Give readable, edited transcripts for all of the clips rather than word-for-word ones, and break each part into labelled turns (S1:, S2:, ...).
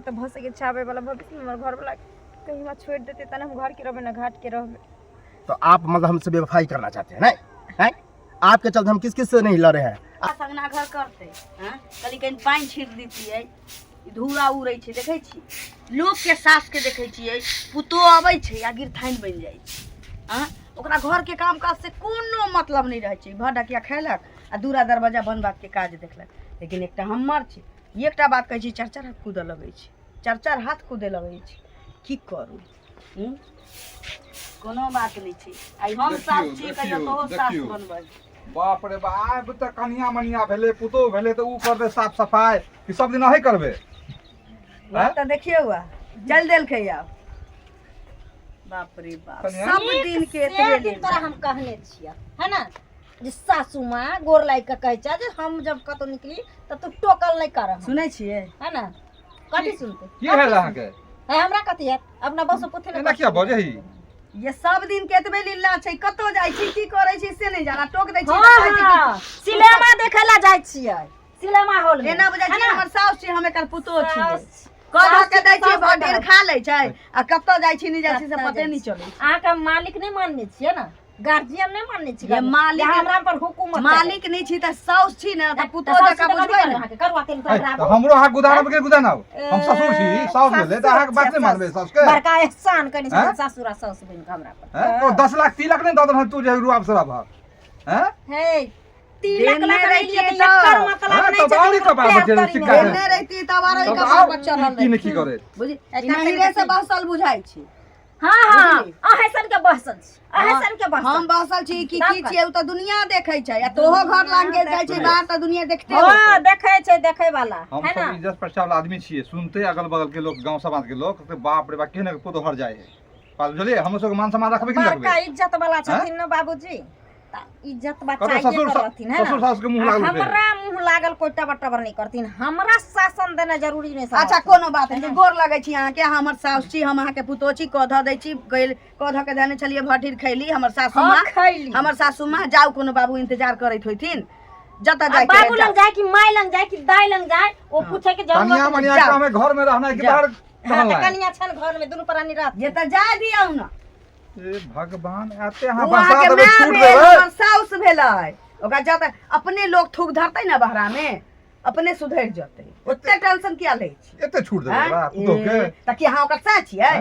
S1: तो भसे के छावे वाला भविष्य में हमर घर वाला कहीं में छोड़ देते तने हम घर के रहबे ना घाट के रहबे।
S2: तो आप मतलब हमसे बेवफाई करना चाहते हैं नहीं हैं? आपके चलते हम किस किस से नहीं लड़े हैं।
S3: संगना घर करते हैं कली कहीं पानी छीट देती है धूरा उड़ै छै देखै छी लोग के सास के देखै छियै पुतो आबै छै या गिरथाइन बन जाइ छै ओकरा घर के काम काज से कोनो मतलब नहीं रहे छै भर ढकिया खैलक आ दूरा दरवाजा बनबाक के काज देखलक। लेकिन एकटा हमर छै एकटा बात कहै छी चार चार हाथ कूदे लगै छै चार चार हाथ कूदे लगै छै की करू कोनो बात नहीं छै आई हम सास छी कहियो तो सास बनबै।
S4: बाप रे बाप त कनिया मनिया भेले पुतो भेले त ऊ कर दे साफ सफाई कि सब दिन अही करबे
S3: त देखियो हुआ जल देल खैया बाप रे बाप सब दिन के एतबे दिन तोरा हम कहने छियै है ना जे सासू मां गोर लाग के कहै छै जे हम जब कतो निकली त तू टोकल नहीं कर सुनै छियै है ना कथि सुनते
S4: की है लहा के
S3: है हमरा कथि है अपना बस पुथे
S4: ना क्या बजे ही
S3: ये सब दिन के एतबे लीला छै कतो जाइ छी की करै छी से नहीं जाना टोक दै छी सिनेमा देखैला जाइ छियै सिनेमा हॉल में एना बुझाइ छी हमर साउस छी हम एकर पुतो छी कह के दै छी बहुत ढेर खा लै छै आ कतो जाइ छी नहीं जाइ छी से पते नहीं चलै अहाँ के मालिक नहीं मानने छियै ना गार्जियन नहीं मानने छी ये मालिक हमरा पर हुकूमत मालिक नहीं छी त साउस छी ना त पुतो जका बुझबै ना अहाँ के करवा तेल
S4: तो हमरो हाथ गुदारब के गुदानाओ हम ससुर छी साउस भेले त अहाँ के बात नहीं मानबे साउस के
S3: बड़का एहसान कनि ससुर साउस बन के हमरा पर
S4: तो 10 लाख 3 लाख नहीं दद तू जे रुआब सराब हैं
S3: हे 3 लाख रहिए त एकर मतलब नहीं
S4: तो बाड़ी कपा बचे सिक्का
S3: नहीं रहती तबारो ई का बच्चा रहल
S4: की नहीं करे
S3: बुझी नहिरे से बहसल बुझाई छी। हां हां अहसन के बहसल अहसन के बहसल हम बहसल छी की छियै उ त दुनिया देखै छै आ तोहो घर लाग के जाइ छै बाहर त दुनिया देखते हो हां देखै छै देखै वाला है ना।
S4: हम सब इज्जत प्रचार आदमी छियै सुनते अगल बगल के लोग गांव समाज के लोग तो बाप रे बा केने के पुतो हर जाय है पाल बुझलिए हम सब के मान सम्मान रखबे कि नहीं रखबे।
S3: बड़का इज्जत वाला छथिन ना बाबूजी इज्जत बचाइए करथिन है ना
S4: ससुर सास के मुंह लागल
S3: हमरा मुंह लागल कोई टबर नहीं करथिन हमरा शासन देना जरूरी नहीं। अच्छा कोनो बात नहीं गोर लगै छी अहाँ के हमर सास छी हम अहाँ के पुतो छी कह ध दै छी कह ध के देने छलिए भटीर खैली हमर सासू मां हमर सासू मां जाऊ कोनो बाबू इंतजार करैत होइथिन जता जाय बाबू लंग जाय कि माय लंग जाय कि दाई लंग जाय वो पूछे के जरूरत
S4: कन्या मनिया के हमें घर में रहना है कि बाहर रहना है
S3: कन्या छन घर में दोनों प्राणी रहत ये त जाय दियौ ना
S4: ए भगवान आते हां बसा देबे छूट देबे
S3: हमर साउस भेलै ओका जत अपने लोग थूक धरतै ना बहरा में अपने सुधर जतै ओते टेंशन किया लै छी
S4: एते छूट देबे बा पुतो के
S3: त कि हां ओकर सा छियै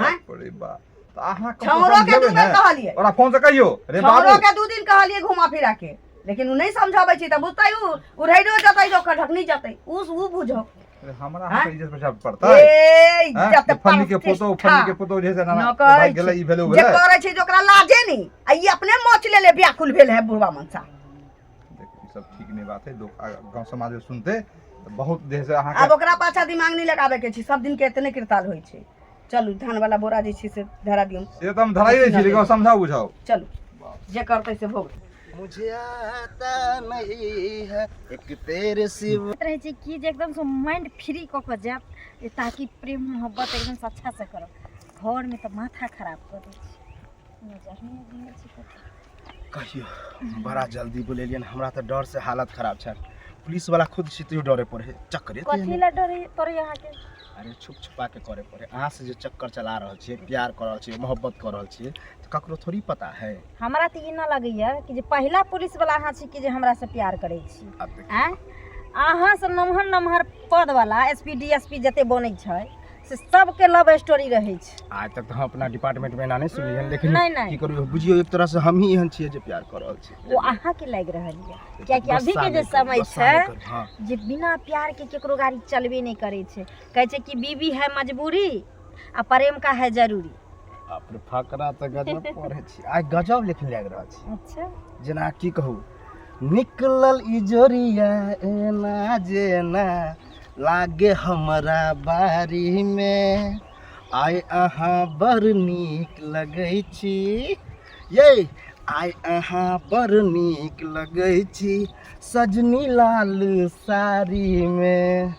S4: हैं अरे बा त अहाँ
S3: छौरो के दू दिन कहलिए
S4: ओरा फोन से कहियो रे बाबू
S3: छौरो के दू दिन कहलिए घुमा फिरा के लेकिन उ नहीं समझाबै छी त बुझतै उ उड़ैरो जतै ओकर ढकनी जतै उ बुझो
S4: हमरा हां इज्जत प्रचार पड़ता है ए इज्जत फन्नी के फोटो जैसे ना भाई गेलै ई भेलै
S3: जे करे छै ओकरा लाजे नहीं आ ई अपने मोच ले ले व्याकुल भेल है बुढ़वा मनसा
S4: देखी सब ठीक नहीं बात है लोग गांव समाज में सुनते बहुत देह से अहाँ
S3: अब ओकरा पाछा दिमाग नहीं लगावे के छी सब दिन के इतने कीर्ताल होई छै चलू धान वाला बोरा जे छी से धरा दियौ
S4: से त हम धराई छी लेकिन समझाओ बुझाओ
S3: चलू जे करतै से भोग
S2: मुझे आता नहीं है एक तेरे सिवा
S1: रहे छै कि जे एकदम से माइंड फ्री क के जात ताकि प्रेम मोहब्बत एकदम से अच्छा से करो घर में तो माथा खराब कर दै छी नजर नहीं छै
S2: कहियो बड़ा जल्दी बोलेलिए हमरा तो डर से हालत खराब छै पुलिस वाला खुद से तो डरे पड़े चक्कर
S1: कथि ला डरे तोरे यहाँ के
S2: अरे छुप छुपा के करे पड़े अहाँ से जो चक्कर चला रहल छी प्यार कर रहल छी मोहब्बत कर रहल छी तो ककरो थोड़ी पता है
S1: हमरा त ई ना लगैया कि जे पहला पुलिस वाला अहाँ छी कि जे हमरा से प्यार करै छी हैं अहाँ से नमहर नमहर पद वाला एसपी डीएसपी जते बनै छै से सबके लव स्टोरी रहे छै
S2: आज तक तो हम अपना डिपार्टमेंट में ना नहीं सुनली है लेकिन
S1: नहीं
S2: की करू बुझियो एक तरह से हम ही एहन छियै जे प्यार कर रहल छी
S1: वो अहाँ के लाग रहल है क्या कि अभी के जे समय छै जे बिना प्यार के केकरो गाड़ी चलबे नहीं करे छै कहै छै कि बीवी है मजबूरी आ प्रेम का है जरूरी
S2: अपने फकरा त गजब पढ़े छी आज गजब लिख लाग रहल छी
S1: अच्छा
S2: जेना की कहू निकलल इजोरिया एना जेना लागे हमरा बारी में आय अहाँ बड़ नीक लगै छी ये आय अहाँ बड़ नीक लगै छी सजनी लाल साड़ी में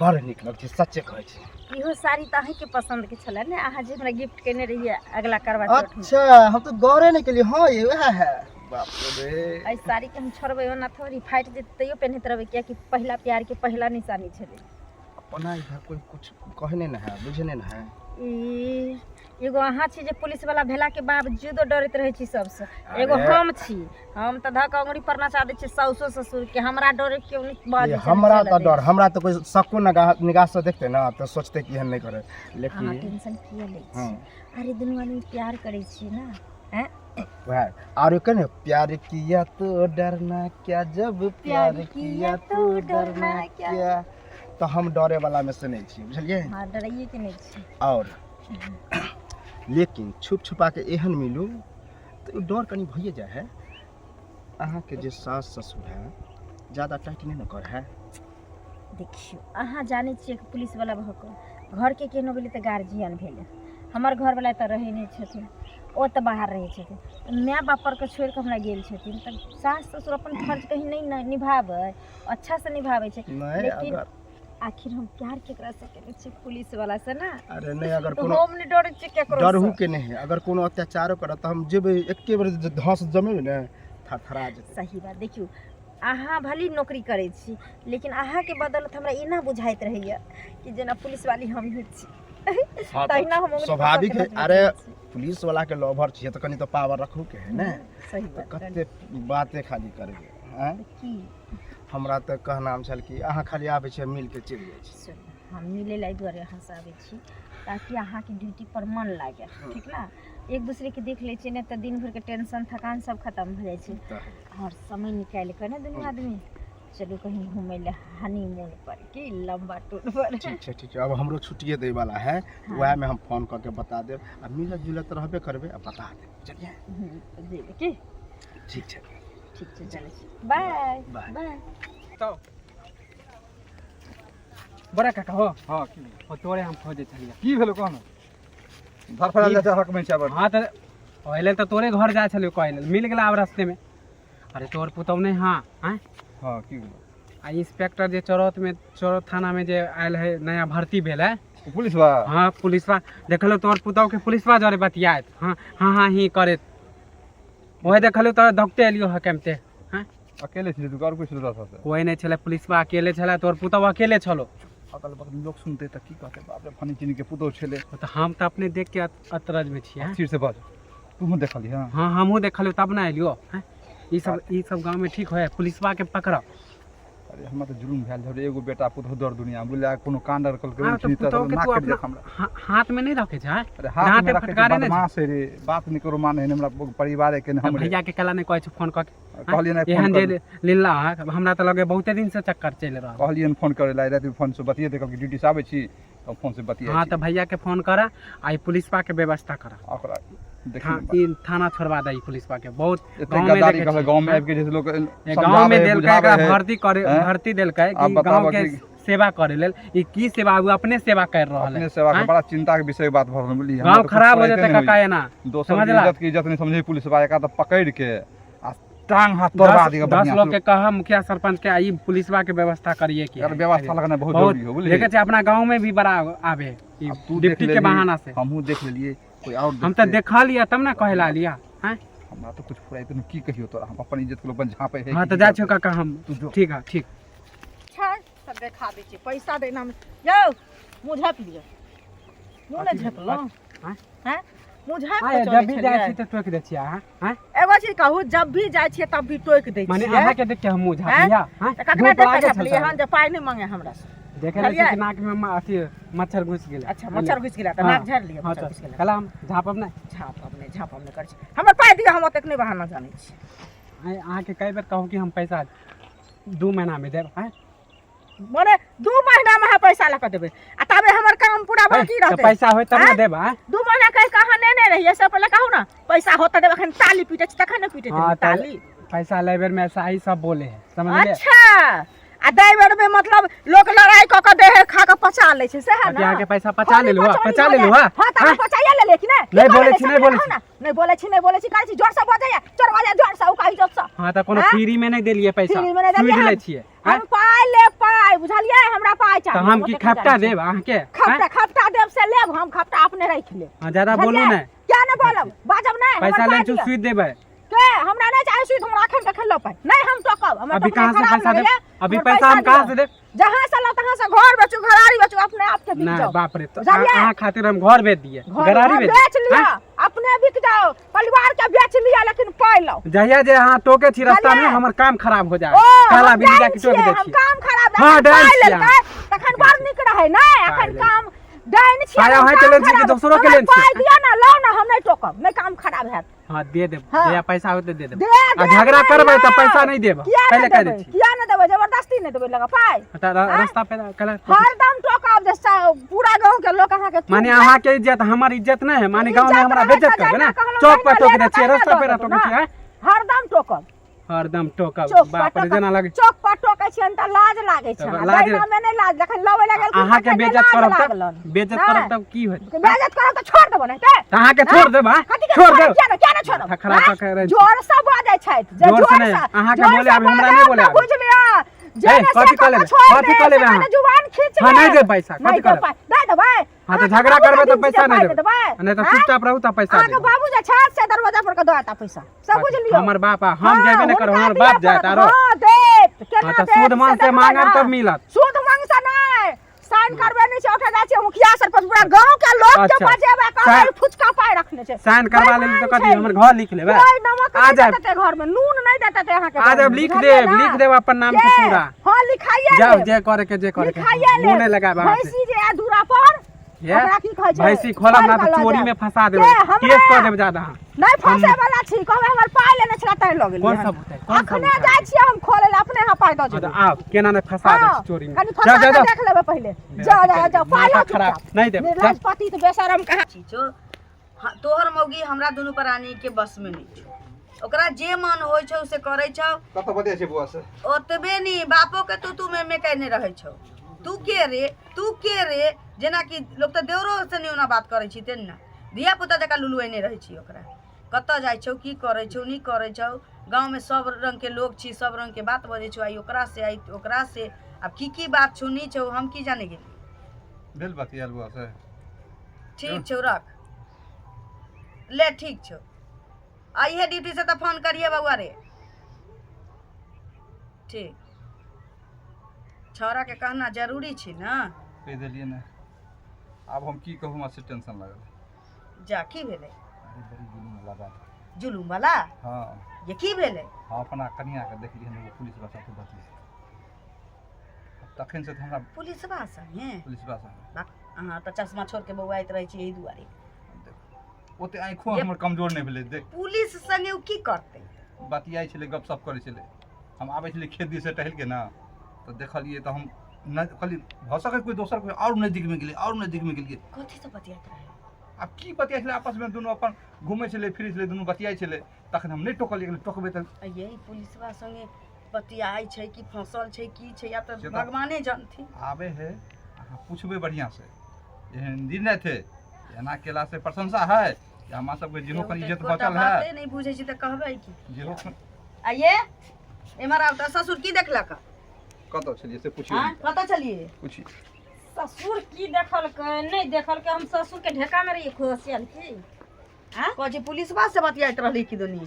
S2: बड़ नीक लगै छी सच्चे कहै छी
S1: इहो साड़ी त अहीं के पसंद के छले ने अहाँ जे हमरा गिफ्ट केने रहिए अगला करवा चौथ में
S2: अच्छा हम तो गौरे नहीं केलिए हां ये वह है बाप रे
S1: आई साड़ी के हम छोड़बै ओना थोड़ी फाइट जे तैयो पहनत रहबै किया कि पहला प्यार के पहला निशानी छले
S2: अपना इधर कोई कुछ कहने ना है, बुझने ना है।
S1: ई एगो अहाँ छी जे पुलिस वाला भेला के बावजूद डरैत रहै छी सबसे, एगो हम छी, हम त धक अंगुरी पर नचा दै छी साउसो ससुर के, हमरा डरे क्यों नहीं बाज।
S2: हमरा तो डर, हमरा तो कोई शक्को निगाह से देखते ना तो सोचते कि हम नहीं करे, लेकिन
S1: अहाँ टेंशन किया लै छी? अरे दुनू आदमी प्यार करै छी ना, हैं?
S2: वह और कने प्यार किया तो डरना क्या, जब प्यार किया तो डरना क्या, तो हम डरे वाला में से नहीं छी, बुझलिए?
S1: हां डराइए के नहीं छी।
S2: और लेकिन छुप छुपा के एहन मिलू तो डर कनी भइए जाए है। अहाँ के जे सास ससुर है ज्यादा टाइट नहीं न कर है।
S1: देखियो अहाँ जाने छियै कि पुलिस वाला भक घर के केनो भेलै त गार्जियन भेलै, हमर घर वाला त रहै नहीं छथिन, ओ त बाहर रहै छथिन, माय बाप पर के छोड़ के हमरा गेल छथिन, त सास ससुर अपन फर्ज कहीं नहीं निभाबै, अच्छा से निभाबै छै। लेकिन
S2: अगर
S1: आखिर हम प्यार केकरा से करे छी? पुलिस वाला से ना।
S2: अरे नहीं, अगर
S1: तो
S2: कोनो
S1: हम नहीं डरे छी केकरो से।
S2: डरहू के नहीं है, अगर कोनो अत्याचारो करत त हम जेबे एके बार धस जमेबे ना थरथरा जेते।
S1: सही बात। देखियो अहाँ भली नौकरी करे छी, लेकिन अहाँ के बदौलत हमरा इना बुझाइत रहैया कि जेना पुलिस वाली हम ही छी। तहिना हम अंगुरी
S2: स्वाभाविक
S1: पकड़
S2: है।
S1: के
S2: अरे
S1: बैठल छी।
S2: पुलिस वाला के लवर छिए तो कनी तो पावर रखू के है ना,
S1: सही
S2: तो
S1: बात।
S2: कते बातें खाली करबे हैं।
S1: की
S2: हमरा तो कहनाम छल कि अहाँ खाली आबै छै मिल के चलि जाइ छी।
S1: सुन, हम मिले लाई दुआरे यहाँ से आबै छी ताकि अहाँ के ड्यूटी पर मन लागे, ठीक ना? एक दूसरे के देख ले छी ने तो दिन भर के टेंशन थकान सब खत्म हो जाए छै, और समय निकाल के ना दुनू आदमी चलू कहीं घूमे ले हनीमून पर, की लंबा टूर पर।
S2: ठीक है। अब हमरो छुट्टिए दे वाला है, वह में हम फोन करके बता देब, आ मिलत जुलत रहबे करबे, अब बता देब, चलिए?
S1: जी की
S2: ठीक है।
S1: ठीक छै, चलै छी। Bye
S2: bye.
S1: बाय।
S5: तो बड़ा काका हो
S4: हां की
S5: ओ तोरे हम खोजे छलिए।
S4: की भेलो कोन धरफड़ा जाते हक में चाबर?
S5: हाँ तो पहले तो तोरे घर जाए छलियो, कहले मिल गेला अब रास्ते में। अरे तोर पुतौ नहीं। हाँ हैं
S4: हां की भेलो?
S5: आ इंस्पेक्टर जे चौरत थाना में जे आयल है नया भर्ती भेल है,
S4: पुलिस बा?
S5: हाँ पुलिसवा देखलो तोर पुतौ के पुलिसवा जरे बतियात। हाँ हाँ हाँ ही करे वही देखलो तो धकते एलियो हकमते। हाँ
S4: अकेले छी तू, और कोई सुरत था?
S5: कोई नहीं छले, पुलिसवा अकेले छले, तोर पुतौ अकेले छलो।
S4: अकल बकल लोग सुनते त की कहते, बाप रे फनी चिनी के पुतो छले।
S5: तो हम तो अपने देख के अतरज में छिए।
S4: सिर से बाज तू देखली? हां
S5: हाँ हमहूँ देखल तब ना एलियो। ई सब गांव में ठीक है, पुलिसवा के पकड़ा।
S4: अरे हमरा तो जुलूम भेल झरे, एगो बेटा पुतो दर दुनिया बुला कोनो कांडर कल के
S5: हाँ, तो
S4: उठी त
S5: पुतौ के
S4: नाक
S5: तू
S4: कट देख
S5: अपना
S4: हमरा।
S5: हाथ में नहीं रखे छै।
S4: अरे हाथ
S5: जहाँ
S4: में
S5: ते
S4: रखे
S5: फटकारे नहीं
S4: बदमाश है रे, बात नहीं करो माने हमरा परिवार के हम
S5: भैया के कला नहीं कहै छै फोन करके।
S4: कहलिए ना
S5: एहन
S4: फोन
S5: जे लीला हमरा तो लगे बहुते दिन से चक्कर चल रहा।
S4: कहलिए फोन करे ला, रात में फोन से बतिए देखल कि ड्यूटी से आबै छी तो फोन से बतिए।
S5: हाँ तो भैया के फोन करा, आई पुलिसवा के व्यवस्था करा।
S4: ओकरा
S5: ई थाना छोड़वा दई पुलिसवा के। बहुत
S4: एते गद्दारी कहल गांव में आबि के जैसे लोग
S5: गांव में देलकै एकरा भर्ती देलकै कि गांव के सेवा करे लेल। ई की सेवा? वो अपने सेवा कर रहल है।
S4: अपने सेवा के बड़ा चिंता के विषय बात भर बोली।
S5: गांव खराब हो जाते काका है ना,
S4: दोसर की इज्जत की इज्जत नहीं समझे पुलिस वाला का, तो पकड़ के आ टांग हाथ तोड़वा दी।
S5: 10 लोग के कहा मुखिया सरपंच के आई पुलिसवा के व्यवस्था करिए कि
S4: यार व्यवस्था लगना बहुत जरूरी हो बोली।
S5: देखे छै अपना गांव में भी बड़ा आवे डिप्टी के बहाना से।
S4: हमहू देख लेलिए, कोई और
S5: हम तो देखा लिया तब ना कहला लिया। हैं
S4: हमरा तो कुछ फुराई तने की कहियो तोरा, हम अपन इज्जत के लोग झापे है।
S5: हाँ तो जा छो काका हम। ठीक है ठीक।
S3: अच्छा सब देखा दै छी, पैसा देना में यौ मुँह झाँप लियो। मुँह नहीं झाँपलो हैं? मुँह झाँप के
S5: जब
S3: चलै
S5: भी
S3: छलियै।
S5: जाय छी त टोक दे छियै। हैं
S3: एगो चीज कहू, जब भी जाइ छियै तब भी टोक दै
S5: माने
S3: छियै।
S5: अहाँ के देख के हम मुंह झाप लिया। हैं
S3: त ककरा देख के झाँपलियै हन जे पाइ नहीं मांगे हमरा से?
S5: देखे ले कि नाक में अथी मच्छर घुस गेलै।
S3: अच्छा मच्छर घुस गेला त नाक झाड़ लियो।
S5: हां
S3: मच्छर
S5: तो
S3: घुस गेला
S5: कलम झापब नहीं।
S3: झाँप अपने कर छी। हमर पाइ दिअ, हम ओतेक नहीं बहाना जानै छी।
S5: अहाँ के कई बेर कहू कि हम पैसा 2 महीना में देब। हैं
S3: माने 2 महीना में है पैसा लगा देबे, आ तबे हमर काम पूरा बाकी रहते।
S5: पैसा होय तब ना देब। हैं
S3: 2 महीना कहीं कहाँ ने रहिए, सब पहले कहू ना पैसा होता देबे। अखन ताली पीटे छी तखन न पीटे
S5: हाँ,
S3: ताली।
S5: पैसा लेबर में ऐसा ही सब बोले है, समझ ले।
S3: अच्छा आ दै बेर में मतलब लोग लड़ाई क के देह खा के पचा ले छै, से है ना?
S5: यहाँ के पैसा पचा ले लो। पचा ले लो।
S3: हां त पचाइए ले लेकिन
S5: नहीं बोले छी नहीं बोले छी
S3: नहीं बोले छी कहै छी जोर से बजाइए, जोर बजाइए जोर से, उ कहि जोर से।
S5: हां त कोनो फ्री में नहीं देलिए पैसा,
S3: फ्री में नहीं देलिए,
S5: सुई ले छिए।
S3: हम पाइ ले पाइ, बुझलिए? हमरा पाइ चाहिए।
S5: तो हम की खपटा देब अहाँ के?
S3: खपटा देब से लेब, हम खपटा अपने राख लेब।
S5: हां ज्यादा बोलू नहीं।
S3: क्या नहीं बोलब, बाजब नहीं।
S5: पैसा ले सुई देबै
S3: के
S1: हमरा नहीं चाहे सुई हमरा अखन के खेलो पाए नहीं हम टोकब हमरा
S5: अभी
S1: टोकब
S5: कहाँ से
S1: खराब
S5: पैसा दे
S1: लगैया,
S5: अभी
S1: हमर
S5: पैसा हम कहाँ
S1: दियौ।
S5: से दे
S1: जहाँ से लो तहाँ से घर बेचू घरारी बेचू अपने आप के बिक
S5: नहीं
S1: जाओ
S5: बाप रे तो
S1: बुझलियै?
S5: अहाँ खातिर हम घर बेच दिए
S1: घर
S5: गरारी बेच
S1: बेच लिया अपने बिक जाओ परिवार के बेच लिया लेकिन पाई लो
S5: जहिया जे अहाँ टोके छी रास्ता में
S1: बुझलियै?
S5: हमर काम खराब हो जाए
S1: ओ
S5: काला
S1: हम
S5: बिल्ली
S1: जानै
S5: जाके टोक
S1: छियै,
S5: दै
S1: हम
S5: छी
S1: काम खराब
S5: हाँ,
S1: रहै
S5: डाइन
S1: पाइ
S5: छियै
S1: लेलकै तखन बड़ नीक रहै नहि
S5: पाइ
S1: अखन
S5: लेलकै।
S1: काम डाइन छियै
S5: पाइ
S1: हम
S5: अहाँ
S1: काम
S5: के लेल छी कि
S1: खराब-
S5: दोसरो के
S1: हमरा
S5: लेल छी?
S1: पाइ दिअ ना लो ना हम नहीं टोकब नहीं काम खराब हैत
S5: हाँ दे देब
S1: हाँ।
S5: जहिया पैसा होते दे देब
S1: दे
S5: आ
S1: दे
S5: झगड़ा
S1: दे
S5: करबै तो
S1: ना।
S5: पैसा नहीं देब
S1: किया
S5: पहले
S1: नहीं
S5: कह
S1: देबै
S5: दै छी
S1: किया नहीं देबै जबरदस्ती नहीं देबै लगा पाइ
S5: रास्ता पे कल
S1: हरदम टोकब जैसा पूरा गांव के लोग अहाँ के
S5: माने अहाँ के इज्जत हमर इज्जत नहीं है माने गांव में हमरा बेइज्जत करबे ना चौक पर टोक दे छियै रास्ता पे टोक छियै
S1: हरदम टोकब
S5: हरदम टोकब
S1: चौक
S5: बाप रे जना लगे
S1: चौक पर टोकै छियन त लाज लागै छै
S5: तब
S1: लाज
S5: लाज-
S1: में नहीं लाज जखन लबै लागल
S5: अहाँ के बेइज्जत करब तब बेइज्जत करब तब की होत
S1: बेइज्जत करब त छोड़ देबो नहीं ते
S5: अहाँ के छोड़ देब हाँ?
S1: कथी के
S5: छोड़ देब
S1: क्या ना छोड़ब
S5: खखरा
S1: हाँ?
S5: पकड़ै छी।
S1: जोर से बाजै छथि जे
S5: जोर से नहीं, अहाँ के बोले आबे, हमरा नहीं बोले आबे।
S1: बुझ लिया
S5: कथी कऽ लेबै? कथी कऽ लेबै अहाँ?
S1: जुबान खींच
S5: हाँ,
S1: ले।
S5: नहीं देब पैसा, कथी
S1: नहीं
S5: करब?
S1: देब दे देबै
S5: हाँ तो
S1: अहाँ
S5: झगड़ा
S1: बाबू
S5: करबै
S1: के
S5: तो
S1: दिन
S5: पैसा
S1: से
S5: नहीं
S1: पाइ
S5: देब
S1: देबै?
S5: नहीं तो
S1: हाँ?
S5: चुपचाप रहू तो पैसा
S1: अहाँ के
S5: देब
S1: बाबू जे छथि से दरवाजा पर के दो पैसा सब बुझ लियो
S5: हमर बाप हम जेबे नहीं करब हमर बाप जात आरो
S1: हां देत केना
S5: हाँ तो
S1: देत
S5: सूद मान से
S1: देखबै
S5: मांगब
S1: ना।
S5: तब मिलत
S1: सूद मांग से नहीं साइन करबे नहीं छै उठा जाय छै मुखिया सर पर पूरा गांव के लोग के
S5: अच्छा।
S1: बजेबे कहै फुचका पाइ रखने छै
S5: साइन करवा लेली तो कथी हमर घर लिख लेबै
S1: कोई नमक
S5: आ
S1: नहीं
S5: जाब
S1: देते घर में नून नहीं देते अहाँ के
S5: आ
S1: घर
S5: जाब
S1: में,
S5: लिख
S1: बुझलियै
S5: देब
S1: ना?
S5: लिख देब अपन नाम के पूरा
S1: हां लिखाइए
S5: जाओ
S1: लेब।
S5: जे करे के
S1: लिखाइए ले
S5: मुंह नहीं लगाब अहाँ से
S1: भैंसी जे है दूरा पर
S5: ये
S1: ओकरा की कहै छै
S5: भैंसी खोलब ना तो चोरी में फंसा देबै केस कऽ देब ज्यादा
S1: नहीं फंसे वाला छी कहबै हमर पाइ लेने छला तै लग
S5: कौन सा होतै कौन सा
S1: अखने जाय छी हम खोले ले अपने यहाँ पाइ दऽ
S5: हाँ
S1: जेबै
S5: तो आब केना ने फंसा दे
S1: हाँ,
S5: चोरी में
S1: कनी
S5: जा
S1: फंसा
S5: जा
S1: के
S5: जा
S1: देख लेबै पहिले जा पाइ
S5: माथा
S1: लो
S5: खराब नहीं देब जा।
S1: निर्लज पति तो बेशरम कहा
S3: चीजो तोहर मौगी हमरा दुनू प्राणी के बस में नहीं छौ ओकरा जे मन होइ छौ से करै छौ
S4: कत बतिया छै बुआ से
S3: ओतबे नी बापो के तू में कहने रहै छौ तू के रे जेना कि लोग तो देवरो से नहीं ओना बात करै छी तेना धिया पुता जका लुलुएने रहै छी ओकरा कतऽ जाइ छौ की करै छौ नहीं करै छौ गांव में सब रंग के लोग छी सब रंग के बात बजै छौ आई ओकरा से अब की बात छौ नहीं छौ हम की जाने गेली
S4: भेल बतिया बुआ से
S3: ठीक छौ रख ले ठीक छौ आइए ड्यूटी से तो फोन करिए बउआ रे ठीक छौरा के कहना जरूरी छी ना
S4: कह देलिए ना अब हम की कहूँ हमरा से टेंशन लागल
S3: जा की भेलै
S4: अरे बड़ी जुलूम वाला बात
S3: जुलूम वाला
S4: हाँ
S3: ये की भेलै
S4: हम अपना कनिया के देखलिए एगो पुलिस बा साथे बतिया तखन से तो हमरा
S3: पुलिस बा संगे
S4: पुलिस बा साथे
S3: अहाँ तो चश्मा छोड़ के बउआइत रहै छी एही दुआरे
S4: ओते आँखों हमर कमजोर नहीं भेलै देख
S3: पुलिस संगे उ की करतै
S4: बतियाई छलै गपशप करै छलै हम आबै छलै खेत दिस से टहल के ना तो देखलिए तो हम न खाली भऽ सकै कोई दोसर कोई और नजदीक में गेलिए
S3: कथी से बतियाइत रहै
S4: अब की बतियाई छलै आपस में दुनू अपन घूमै छलै फिरै छलै दुनू बतियाई छलै तखन हम नहीं टोकलिए टोकबै तऽ
S3: यही पुलिसवा संगे बतियाई छै कि फंसल छै की छै या तो
S4: से तो-
S3: भगवाने जानथिन
S4: आबे है अहाँ पूछबै बढ़िया से एहन निर्णय थे एना केला से प्रशंसा है या हमरा सबके जेहो पर इज्जत बचल है
S3: बाते नहीं बुझै छी तऽ कहबै की
S4: जेहो
S3: आइए एमहर आउ तऽ ससुर की देखलक
S4: कतऽ छलिए से पूछिए
S3: हाँ कतऽ चलिए
S4: पूछिए
S1: ससुर की देखलकै नहीं देखलकै हम ससुर के ढेका में रहिए खुशियल की हां
S3: कहै पुलिसवा से बतियाइत रहली की दुनी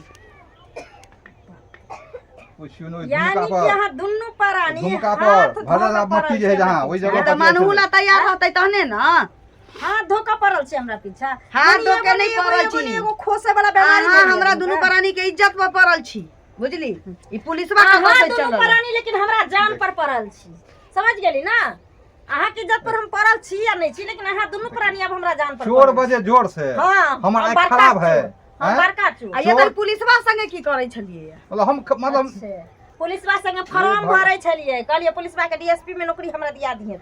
S4: पूछियो न
S1: यानी कि यहाँ दुन्नु प्राणी
S4: झुमका
S1: हाथ
S4: पर
S1: धो
S4: भरल
S1: के
S4: मट्टी जे है
S1: पड़ल
S4: जहाँ
S1: छै
S4: ओहि
S1: हमरा
S4: जगह
S1: पीछा।
S3: तऽ मनहुला तैयार रहतै तहने न
S1: हाथ धोका पड़ल छै हमरा पीछा
S3: हाथ
S1: यानी
S3: धो के
S1: एगो
S3: नहीं
S1: एगो
S3: पड़ल
S1: एगो
S3: छी।
S1: एगो खोसे वाला बीमारी
S3: अहाँ
S1: भेल
S3: हमरा
S1: है।
S3: दुनू प्राणी के इज्जत पर पड़ल छी बुझली ई पुलिसवा
S1: अहाँ
S3: कतऽ से
S1: दुनू
S3: चलल
S1: प्राणी लेकिन हमरा जान पर पड़ल छी समझ गेली ना अहाँ के इज्जत पर हम पड़ल छी या नहीं छी लेकिन अहाँ दुनू प्राणी अब हमरा जान पर
S4: चोर
S1: पड़ल छी।
S4: बजे जोर से
S1: हाँ
S4: हमर
S1: हम
S4: आँख
S1: बड़का
S4: खराब है
S1: चोर, हम
S4: हैं?
S1: बड़का चोर
S3: आ ये तऽ पुलिसवा संगे की करै छलिए
S4: मतलब हम मतलब
S1: अच्छा। पुलिसवा संगे फॉर्म भरै छलिए कहलिए पुलिसवा के डीएसपी में नौकरी हमरा दिया दिए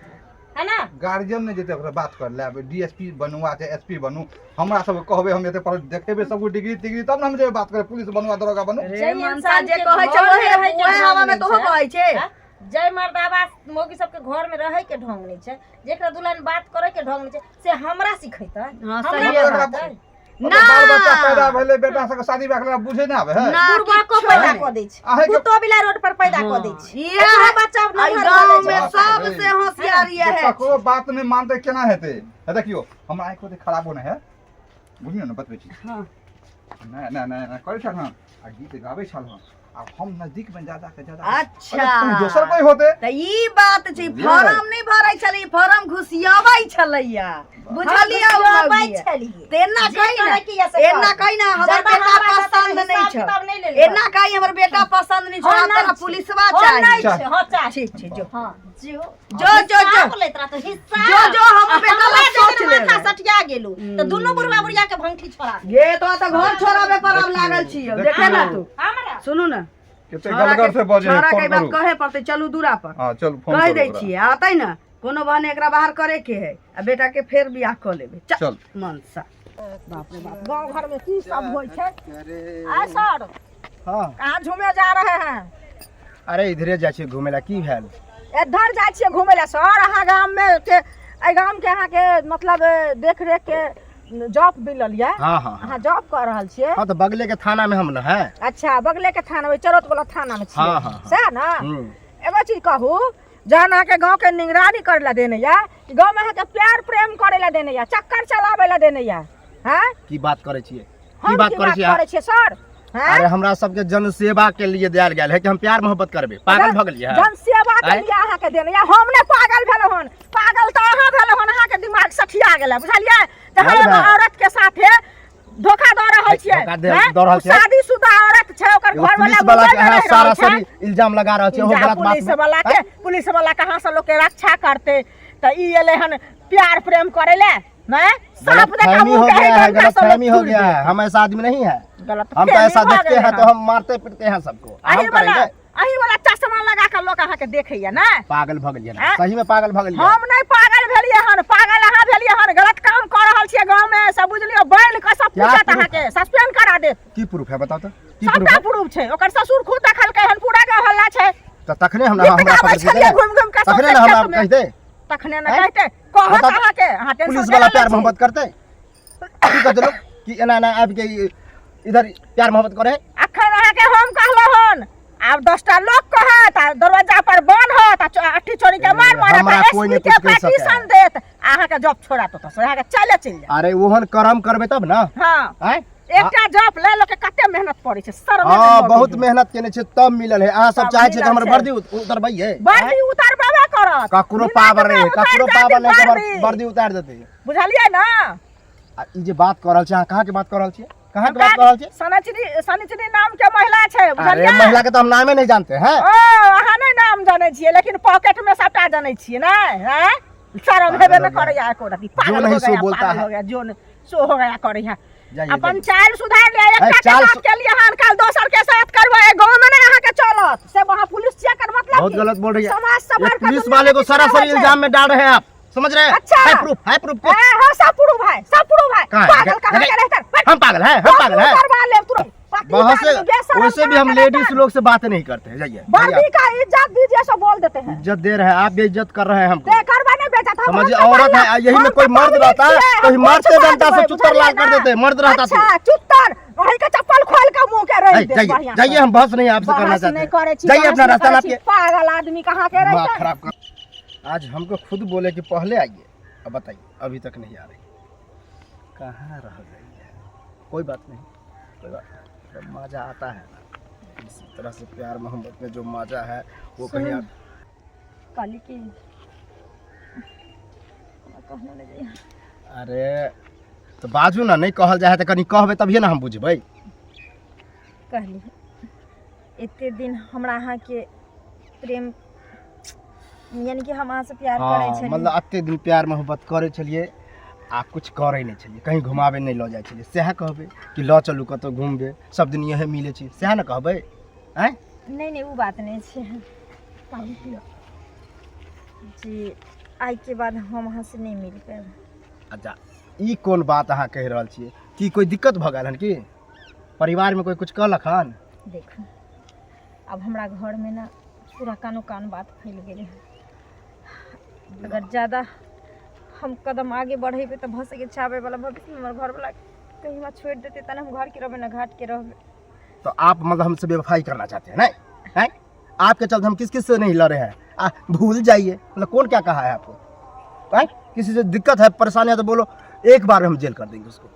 S1: है ना
S4: गार्जियन ने जेते ओकरा बात कर लेब डीएसपी बनवा चाहे एसपी बनू हमरा सब कहबे हम एते पर देखेबे सब डिग्री तिग्री तब ना हम जे बात करे पुलिस बनवा दरोगा बनू
S3: रे मनसा
S1: इंसान
S3: जे
S1: के
S3: कहै
S1: घर
S3: छै
S1: में
S3: ओहे
S1: रहै के
S3: ओहे हवा में
S1: ढंग
S3: तोहो
S1: नहीं
S3: कहै छै
S1: हाँ? जय मर्दाबा मोगी सबके घर में रहे के ढंग नहीं छै जेकरा दुल्हन बात करे के ढंग नहीं छै से हमरा सिखैतै
S3: हाँ,
S1: हमरा
S3: सही है
S1: बतातै।
S3: ना।
S4: बाल बच्चा पैदा भेले बेटा सबके शादी ब्याह करा बुझे ना आबे है
S3: ना
S1: बुढ़बा को
S3: किछो
S1: पैदा
S3: नहीं।
S1: कऽ दै छै
S4: अहाँ के-
S1: कुत्तो बिलाइ रोड पर पैदा कऽ दै छै
S3: ये
S1: एतना बच्चा अब
S3: आई
S1: नमहर
S3: गांव
S1: भऽ
S3: में
S1: जाइ छै।
S3: सबसे होशियार ये है
S4: ककरो बात नहीं मानते केना हेते है देखियो हमरा आँख ओते खराब होने है बुझियो ना बतबै छी
S1: हाँ
S4: नहीं नहीं नहीं नहीं करे छल हम आ गीत गावे छल हम अब हम नजदीक में ज्यादा के ज्यादा
S3: अच्छा।
S4: अरे तुम दोसर कोई होते
S3: त ई बात छै, फॉर्म नहीं भरै छलै, फॉर्म घुसियाबै छलैया, बुझलियै तेना कहि ना हमर बेटा पसंद नहीं छ, एना कहि हमर बेटा पसंद नहीं छ, तोरा पुलिसवा चाहिए।
S1: हां चाही
S3: ठीक छै जो
S1: हां
S3: जो हम बेटा ला सोच ले
S1: माथा सटिया गेलू तो दुनु बुढ़वा बुढ़िया के भंगठी छोड़ा
S3: ये तो घर छोड़ाबे पर हम लागल छियो, देखे ना तू
S1: हमरा
S3: सुनू ना
S4: केते गलगर से बजे
S3: छोरा
S4: फोन
S3: के बात
S4: करू
S3: कहे पड़ते, चलू दूरा पर
S4: हां चल फोन
S3: कह
S4: करू
S3: दै छियै, आतै ना कोनो बहाने एकरा बाहर करे के है आ बेटा के फेर बियाह क लेबे।
S4: चल
S3: मनसा
S1: बाप रे बाप गांव घर में की सब होय छै। आ सर
S2: हाँ
S1: कहां घूमे जा रहे हैं?
S2: अरे इधरे जाइ छी घूमे ला, की भेल?
S1: इधर जाइ छियै घूमे ला सर? अहाँ गाम में के ए गाम के अहाँ के मतलब देख रेख के जॉब मिलल या?
S2: हाँ हाँ
S1: अहाँ जॉब कर रहल छियै?
S2: हाँ तो बगले के थाना में हम न है।
S1: अच्छा बगले के थाना में चरोत वाला थाना में छियै?
S2: हाँ, हाँ, हाँ।
S1: सैह ना?
S2: हम्म।
S1: एगो चीज कहू, जहन अहाँ के गांव के निगरानी करे ला देने या, गांव में अहाँ के प्यार प्रेम करे ला देने या, चक्कर चलावे ला देने या, हैं?
S2: की बात करे छियै?
S1: हम
S2: की बात करे छियै?
S1: करे छियै सर? हैं?
S2: अरे हमरा सबके जन सेवा के लिए दिया गेल है कि हम प्यार मोहब्बत करबे, पागल भ गेलियै?
S1: जन सेवा के लिए अहाँ के देने या, हम ने पागल भेलो हन, पागल तो अहाँ भेलो हन, अहाँ के दिमाग सठिया गेल, बुझलियै? जहाँ
S2: अरे
S1: एगो
S2: बा।
S1: औरत के साथे धोखा दऽ रहल छियै,
S2: धोखा दऽ रहल छियै?
S1: शादीशुदा औरत छै, ओकर घर वाला
S2: पुलिस वाला के है सारा
S1: छै,
S2: सही इल्जाम लगा रहल छै, हो गलत बात
S1: पुलिस वाला कहाँ से लोग के रक्षा करते? तो ई एले हन प्यार प्रेम करे ले, नहीं? साफ देखा
S2: गलतफहमी हो
S1: मुंह के
S2: गया है,
S1: डंडा से लोग
S2: गलतफहमी हो
S1: छुड़
S2: गया
S1: दे।
S2: है। हम ऐसा आदमी नहीं है,
S1: गलतफहमी
S2: हम तो ऐसा
S1: हो
S2: देखते
S1: गया
S2: हैं तो हम मारते पीटते हैं सबको।
S1: अही
S2: हम
S1: वाला
S2: करेंगे?
S1: अही वाला चश्मा लगा के लोग अहाँ के देखैया ना?
S2: पागल भ गेलियै ना,
S1: हैं?
S2: सही में पागल भ गेलियै।
S1: हम नहीं पागल भेलियै हन, पागल अहाँ भेलियै हन, गलत काम कर रहल छियै गांव में, सब बुझलियो, बैल के सब
S2: क्या
S1: पूछत
S2: प्रूफ?
S1: अहाँ के सस्पेंड करा देत।
S2: की प्रूफ है बताओ तो? की प्रूफ
S1: सबटा
S2: है?
S1: प्रूफ छै, ओकर ससुर खुद देखलकै हन, पूरा गांव हल्ला छै।
S2: तो तखने हम
S1: गीत
S2: हमरा
S1: गाबै
S2: पकड़ के
S1: छलियै घुम घुम के
S2: तखने
S1: सब
S2: ना हमरा
S1: खेत में।
S2: कह दे
S1: तखने न
S2: हैं?
S1: कहते कहत
S2: बताओ,
S1: अहाँ के, अहाँ टेंशन
S2: पुलिस
S1: ले
S2: वाला
S1: रहल
S2: प्यार
S1: छी।
S2: मोहब्बत करते की कहते लोग कि एना एना आबि के इधर प्यार मोहब्बत करे?
S1: अखन अहाँ के हम कहलो हन, आब 10टा लोग कहत, आ दरवाजा पर बंद होत, आ अट्ठी छोड़ी के मार मारत,
S2: हमरा
S1: आ
S2: कोई
S1: एसपी
S2: नहीं
S1: के
S2: कुछ कह सके।
S1: पेटिशन देत, अहाँ के जॉब छोड़ा तो अहाँ के चल जाए।
S2: अरे ओहन कर्म करबे तब ना।
S1: हाँ
S2: हैं?
S1: एकटा जॉब ले लो के कते मेहनत पड़ी छै सर।
S2: हाँ बहुत मेहनत केने छै तब मिलल है। अहाँ सब
S1: तब
S2: चाहे छियै कि
S1: मिलल
S2: हमर
S1: छै।
S2: वर्दी उतरबै है?
S1: वर्दी उतारबे करत,
S2: ककरो
S1: बिना
S2: पावर नहीं,
S1: उतार
S2: ककरो
S1: जाति
S2: पावर नहीं कि हमर
S1: वर्दी।
S2: वर्दी उतार देते।
S1: बुझलियै ना?
S2: आ ई जे बात कर रहल छी, अहाँ कहाँ के बात कर रहल छियै? कहाँ के बात कर रहल छियै?
S1: सनिचरी नाम के महिला छै,
S2: अरे
S1: बुझलियै?
S2: महिला के तो हम नामे नहीं जानते हैं।
S1: ओ अहाँ नहीं नाम जानै छियै, लेकिन पॉकेट में सबटा जानै छियै ना? हैं? शर्म
S2: पागल
S1: हेबे
S2: हो
S1: न
S2: गया।
S1: करे या एको रति,
S2: जो
S1: पागल
S2: नहीं
S1: हो
S2: सो
S1: गया,
S2: बोलता
S1: पागल
S2: है।
S1: हो गया, जो सो हो गया करे है।
S2: जाइए,
S1: अपन
S2: जाइए।
S1: चाल सुधार ले, एकटा के
S2: चाल
S1: बात के लिए हन, कल दोसर के साथ करबै, गांव में नहीं अहाँ के चलत से, वहां पुलिस चेक कर मतलब
S2: बहुत
S1: की?
S2: गलत बोल रही है।
S1: समाज
S2: ये
S1: सवार
S2: पुलिस वाले को सरासर इल्जाम में डाल रहे हैं आप, समझ रहे हैं?
S1: अच्छा।
S2: है प्रूफ, है प्रूफ कुछ?
S1: हां सब प्रूफ है, सब प्रूफ है।
S2: कहाँ है?
S1: पागल कहाँ के रहता?
S2: हम पागल हैं, हम पागल हैं।
S1: करवा ले तुरंत।
S2: बहुत से वैसे भी हम लेडीज लोग से बात नहीं करते हैं। जाइए,
S1: वर्दी का इज्जत दीजिए सब बोल देते हैं।
S2: इज्जत दे रहे हैं आप, बेइज्जत कर रहे हैं हमको।
S1: ते करवा नहीं बेचा था।
S2: समझिए औरत है, यही में कोई मर्द रहता है तो मर्द डंडा से चुत्तर लाल कर देते, मर्द रहता तो।
S1: अच्छा चुत्तर वही का चप्पल खोल के मुंह के रह दे।
S2: जाइए जाइए, हम बहस नहीं आपसे करना चाहते। जाइए अपना रास्ता नापिए।
S1: पागल आदमी कहाँ के
S2: दिमाग
S1: रहते?
S2: खराब कर। आज हमको खुद बोले कि पहले आइए, अब बताइए अभी तक नहीं आ रही, कहाँ रह गई है? कोई बात नहीं, कोई बात नहीं, जब मजा आता है ना इसी तरह से प्यार मोहब्बत में जो मजा है वो कहीं
S1: काली की कहने लगे।
S2: अरे तो बाजू ना, नहीं कहल जाए तो कहीं कहबे तभिए ना हम बुझबै।
S1: कहली एते दिन हमरा अहाँ के प्रेम यानी कि हम अहाँ से प्यार करे
S2: हाँ
S1: छलियै,
S2: मतलब अते दिन प्यार मोहब्बत करे छलिए आ कुछ करे नहीं छलिए, कहीं घुमावे नहीं लऽ जाइ छलिए, सएह कहबै कि लऽ चलू कतौ घूमबे, सब दिन यही मिले छी, सएह ना कहबै? हैं?
S1: नहीं वो बात नहीं छै। पानी पियो जी, आई के बाद हम अहाँ से नहीं मिल पाएब।
S2: अच्छा ई कोन बात अहाँ कहि रहल छियै? की कोई दिक्कत भऽ गेल हन की? परिवार में कोई कुछ कहलक हन?
S1: देखो अब हमरा घर में ना पूरा कानो कान बात फैल गेले है। अगर ज़्यादा हम कदम आगे बढ़ेबे तो भऽ सके छाबे वाला भविष्य में हमर घर वाला कहीं हमरा छोड़ देते तब हम घर के रहबे ना घाट के रहबे।
S2: तो आप मतलब हमसे बेवफाई करना चाहते हैं? नहीं हैं? आपके चलते हम किस किस से नहीं लड़े हैं? भूल जाइए, मतलब कौन क्या कहा है आपको? हैं? किसी से दिक्कत है, परेशानी है तो बोलो, एक बार में हम जेल कर देंगे उसको।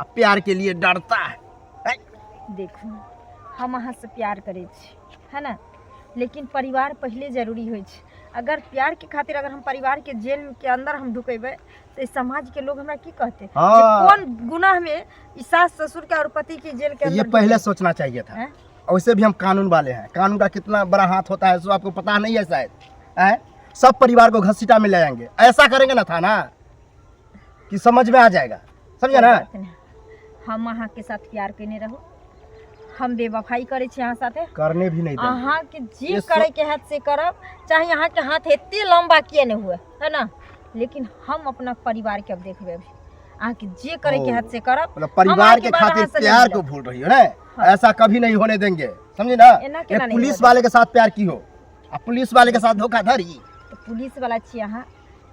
S2: अब प्यार के लिए डरता है,
S1: देखू हम अहाँ से प्यार करै छी है ना, लेकिन परिवार पहले जरूरी होइ छै। अगर प्यार के खातिर अगर हम परिवार के जेल के अंदर हम ढुकेबै तो इस समाज के लोग हमरा की कहते
S2: हाँ।
S1: कि कौन गुनाह में इस सास ससुर के और पति के जेल के
S2: ये
S1: अंदर
S2: पहले सोचना चाहिए था।
S1: हैं?
S2: वैसे भी हम कानून वाले हैं, कानून का कितना बड़ा हाथ होता है सो आपको पता नहीं है शायद है? सब परिवार को घसीटा में ले जाएंगे, ऐसा करेंगे ना था ना कि समझ में आ जाएगा, समझे ना।
S1: बात नहीं। हम अहाँ के साथ प्यार करने रहो, हम बेवफाई करे छी अहाँ साथे,
S2: करने भी नहीं देंगे।
S1: अहाँ के जे
S2: ये
S1: करे के हाथ से करब, चाहे अहाँ के हाथ एते लंबा किए नहीं हुए है ना, लेकिन हम अपना परिवार के अब देखबे अभी अहाँ के जे करे के हाथ से करब।
S2: मतलब परिवार के खातिर प्यार को भूल रही हो ना, ऐसा कभी नहीं होने देंगे, समझे ना।
S1: एना
S2: एक
S1: केना नहीं
S2: पुलिस
S1: होने
S2: वाले के साथ प्यार की हो, अब पुलिस वाले के साथ धोखाधड़ी।
S1: तो पुलिस वाला छी अहाँ,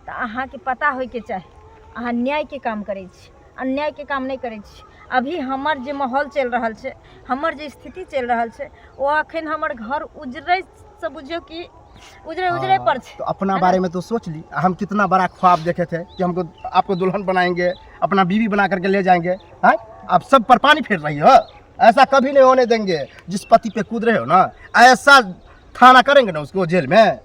S1: तो अहाँ के पता होय के चाही अहाँ न्याय के काम करे छी, अन्याय के काम नहीं करे छी। अभी हमर जे माहौल चल रहा है, हमर जे स्थिति चल रहा है, वो अखन हमर घर उजरे से बुझियो कि उजरे पर छै।
S2: तो अपना बारे में तो सोच ली, हम कितना बड़ा ख्वाब देखे थे कि हमको आपको दुल्हन बनाएंगे, अपना बीवी बना करके ले जाएंगे, हैं? आप सब पर पानी फेर रही हो, ऐसा कभी नहीं होने देंगे। जिस पति पे कूद रहे हो ना, ऐसा थाना करेंगे ना उसको जेल में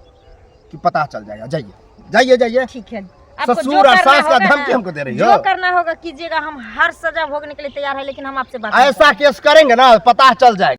S2: कि पता चल जाएगा। जाइए जाइए जाइए।
S1: ठीक है, आपको जो
S2: ससुर और
S1: करना
S2: सास का
S1: होगा
S2: धमकी
S1: ना,
S2: हमको दे रही
S1: जो
S2: हो।
S1: करना होगा कीजिएगा, हम हर सजा भोगने के लिए तैयार है, लेकिन हम आपसे बात नहीं
S2: ऐसा केस करेंगे ना पता चल जाएगा।